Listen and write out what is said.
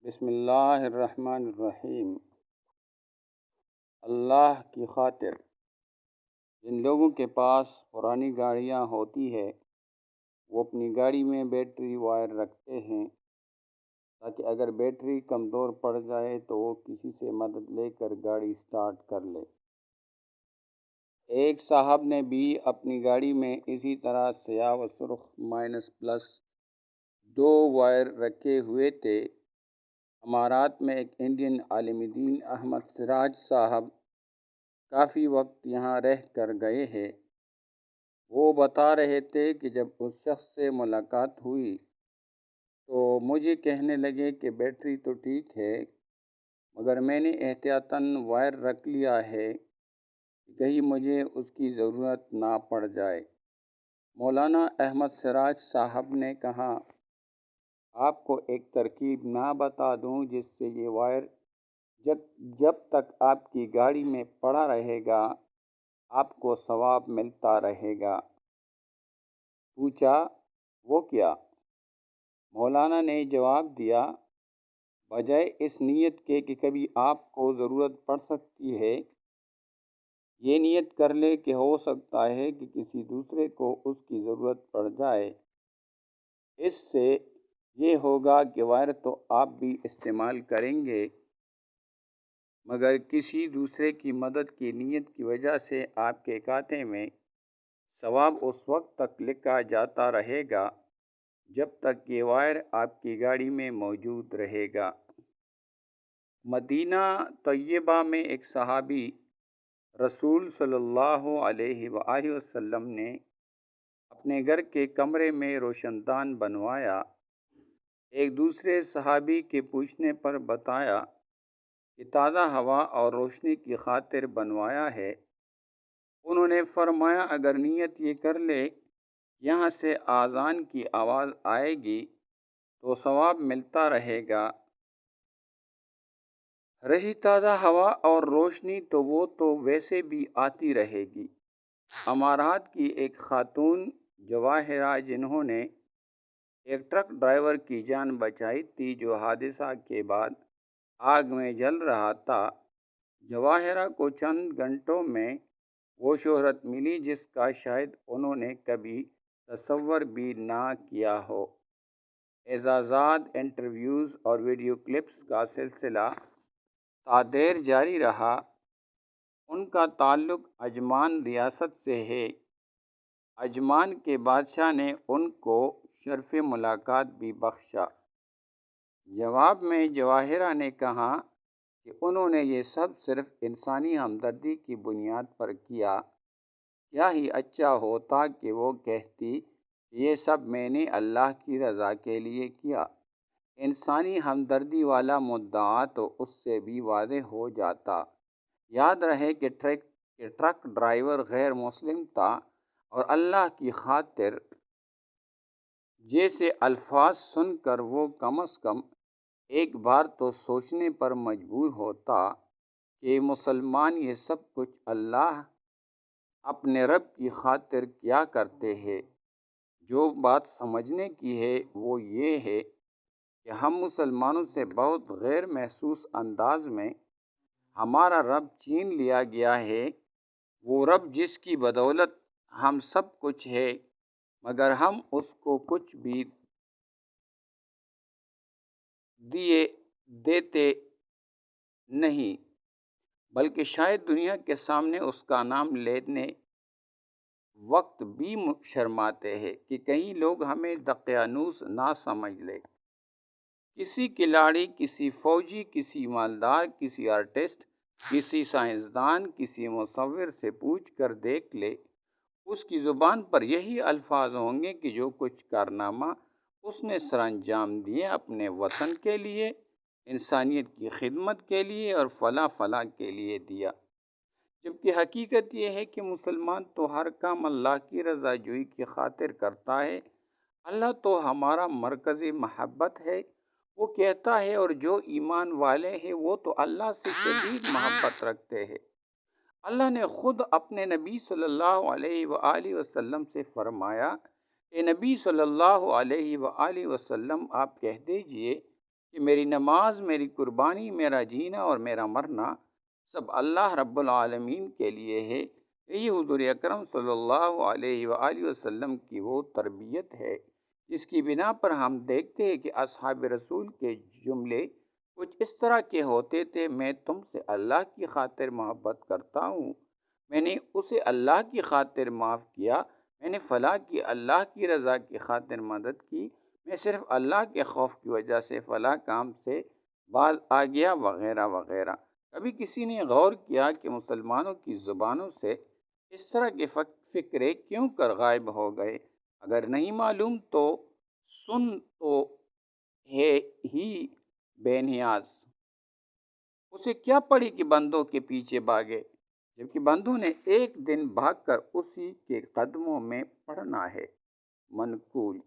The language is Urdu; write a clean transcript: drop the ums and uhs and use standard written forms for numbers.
بسم اللہ الرحمن الرحیم۔ اللہ کی خاطر جن لوگوں کے پاس پرانی گاڑیاں ہوتی ہے وہ اپنی گاڑی میں بیٹری وائر رکھتے ہیں تاکہ اگر بیٹری کمزور پڑ جائے تو وہ کسی سے مدد لے کر گاڑی سٹارٹ کر لے۔ ایک صاحب نے بھی اپنی گاڑی میں اسی طرح سیاہ و سرخ مائنس پلس دو وائر رکھے ہوئے تھے۔ امارات میں ایک انڈین عالم دین احمد سراج صاحب کافی وقت یہاں رہ کر گئے ہیں۔ وہ بتا رہے تھے کہ جب اس شخص سے ملاقات ہوئی تو مجھے کہنے لگے کہ بیٹری تو ٹھیک ہے مگر میں نے احتیاطاً وائر رکھ لیا ہے کہ کہیں مجھے اس کی ضرورت نہ پڑ جائے۔ مولانا احمد سراج صاحب نے کہا، آپ کو ایک ترکیب نہ بتا دوں جس سے یہ وائر جب تک آپ کی گاڑی میں پڑا رہے گا آپ کو ثواب ملتا رہے گا؟ پوچھا، وہ کیا؟ مولانا نے جواب دیا، بجائے اس نیت کے کہ کبھی آپ کو ضرورت پڑ سکتی ہے، یہ نیت کر لے کہ ہو سکتا ہے کہ کسی دوسرے کو اس کی ضرورت پڑ جائے۔ اس سے یہ ہوگا کہ وائر تو آپ بھی استعمال کریں گے مگر کسی دوسرے کی مدد کی نیت کی وجہ سے آپ کے کھاتے میں ثواب اس وقت تک لکھا جاتا رہے گا جب تک یہ وائر آپ کی گاڑی میں موجود رہے گا۔ مدینہ طیبہ میں ایک صحابی رسول صلی اللہ علیہ وآلہ وسلم نے اپنے گھر کے کمرے میں روشن دان بنوایا۔ ایک دوسرے صحابی کے پوچھنے پر بتایا کہ تازہ ہوا اور روشنی کی خاطر بنوایا ہے۔ انہوں نے فرمایا، اگر نیت یہ کر لے یہاں سے اذان کی آواز آئے گی تو ثواب ملتا رہے گا، رہی تازہ ہوا اور روشنی تو وہ تو ویسے بھی آتی رہے گی۔ امارات کی ایک خاتون جواہرہ جنہوں نے ایک ٹرک ڈرائیور کی جان بچائی تھی جو حادثہ کے بعد آگ میں جل رہا تھا، جواہرہ کو چند گھنٹوں میں وہ شہرت ملی جس کا شاید انہوں نے کبھی تصور بھی نہ کیا ہو۔ اعزازات، انٹرویوز اور ویڈیو کلپس کا سلسلہ تا دیر جاری رہا۔ ان کا تعلق عجمان ریاست سے ہے۔ عجمان کے بادشاہ نے ان کو شرف ملاقات بھی بخشا۔ جواب میں جواہرہ نے کہا کہ انہوں نے یہ سب صرف انسانی ہمدردی کی بنیاد پر کیا۔ کیا ہی اچھا ہوتا کہ وہ کہتی کہ یہ سب میں نے اللہ کی رضا کے لیے کیا۔ انسانی ہمدردی والا مدعا تو اس سے بھی واضح ہو جاتا۔ یاد رہے کہ ٹرک ڈرائیور غیر مسلم تھا اور اللہ کی خاطر جیسے الفاظ سن کر وہ کم از کم ایک بار تو سوچنے پر مجبور ہوتا کہ مسلمان یہ سب کچھ اللہ اپنے رب کی خاطر کیا کرتے ہیں۔ جو بات سمجھنے کی ہے وہ یہ ہے کہ ہم مسلمانوں سے بہت غیر محسوس انداز میں ہمارا رب چھین لیا گیا ہے، وہ رب جس کی بدولت ہم سب کچھ ہے مگر ہم اس کو کچھ بھی دیتے نہیں بلکہ شاید دنیا کے سامنے اس کا نام لینے وقت بھی شرماتے ہیں کہ کہیں لوگ ہمیں دقیانوس نہ سمجھ لے۔ کسی کھلاڑی، کسی فوجی، کسی مالدار، کسی آرٹسٹ، کسی سائنسدان، کسی مصور سے پوچھ کر دیکھ لے، اس کی زبان پر یہی الفاظ ہوں گے کہ جو کچھ کارنامہ اس نے سر انجام دیے اپنے وطن کے لیے، انسانیت کی خدمت کے لیے اور فلاں فلاں کے لیے دیا۔ جبکہ حقیقت یہ ہے کہ مسلمان تو ہر کام اللہ کی رضا جوئی کی خاطر کرتا ہے۔ اللہ تو ہمارا مرکز محبت ہے۔ وہ کہتا ہے، اور جو ایمان والے ہیں وہ تو اللہ سے شدید محبت رکھتے ہیں۔ اللہ نے خود اپنے نبی صلی اللہ علیہ وآلہ وسلم سے فرمایا، اے نبی صلی اللہ علیہ وآلہ وسلم، آپ کہہ دیجئے کہ میری نماز، میری قربانی، میرا جینا اور میرا مرنا سب اللہ رب العالمین کے لیے ہے۔ یہ حضور اکرم صلی اللہ علیہ وآلہ وسلم کی وہ تربیت ہے جس کی بنا پر ہم دیکھتے ہیں کہ اصحاب رسول کے جملے کچھ اس طرح کے ہوتے تھے: میں تم سے اللہ کی خاطر محبت کرتا ہوں، میں نے اسے اللہ کی خاطر معاف کیا، میں نے فلاں کی اللہ کی رضا کی خاطر مدد کی، میں صرف اللہ کے خوف کی وجہ سے فلاں کام سے باز آ گیا، وغیرہ وغیرہ۔ کبھی کسی نے غور کیا کہ مسلمانوں کی زبانوں سے اس طرح کے فقرے کیوں کر غائب ہو گئے؟ اگر نہیں معلوم تو سن تو ہے ہی بے نیاز، اسے کیا پڑی کہ بندوں کے پیچھے بھاگے، جبکہ بندوں نے ایک دن بھاگ کر اسی کے قدموں میں پڑنا ہے۔ منقول۔